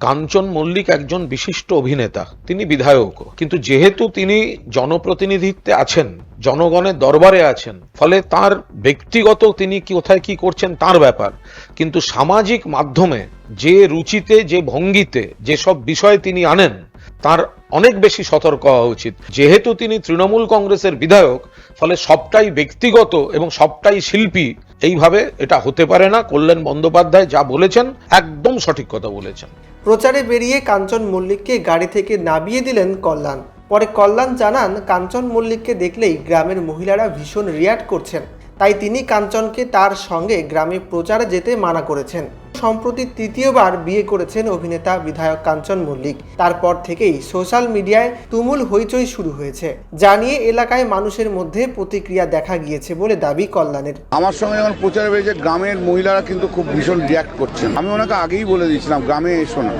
কাঞ্চন মল্লিক একজন বিশিষ্ট অভিনেতা, তিনি বিধায়কও, কিন্তু যেহেতু তিনি জনপ্রতিনিধিত্বে আছেন, জনগণের দরবারে আছেন, ফলে তার ব্যক্তিগত তিনি কোথায় কি করছেন তার ব্যাপার, কিন্তু সামাজিক মাধ্যমে যে রুচিতে, যে ভঙ্গিতে যেসব বিষয় তিনি আনেন, তার অনেক বেশি সতর্ক হওয়া উচিত। যেহেতু তিনি তৃণমূল কংগ্রেসের বিধায়ক, ফলে সবটাই ব্যক্তিগত এবং সবটাই শিল্পী, এইভাবে এটা হতে পারে না। কল্যাণ বন্দ্যোপাধ্যায় যা বলেছেন একদম সঠিক কথা বলেছেন। প্রচারে বেরিয়ে কাঞ্চন মল্লিককে গাড়ি থেকে নামিয়ে দিলেন কল্যাণ। পরে কল্যাণ জানান, কাঞ্চন মল্লিককে দেখলেই গ্রামের মহিলারা ভীষণ রিয়াক্ট করছেন, তাই তিনি কাঞ্চনকে তার সঙ্গে গ্রামে প্রচারে যেতে মানা করেছেন। সম্প্রতি তৃতীয়বার বিয়ে করেছেন অভিনেতা বিধায়ক কাঞ্চন মল্লিক। তারপর থেকেই সোশ্যাল মিডিয়ায় তুমুল হইচই শুরু হয়েছে, যা নিয়ে এলাকায় মানুষের মধ্যে প্রতিক্রিয়া দেখা গিয়েছে বলে দাবি কল্যাণের। আমার সঙ্গে যখন প্রচারে বেরিয়েছে, গ্রামের মহিলারা কিন্তু খুব ভীষণ রিয়াক্ট করছেন। আমি ওনাকে আগেই বলে দিয়েছিলাম, গ্রামে এসো না।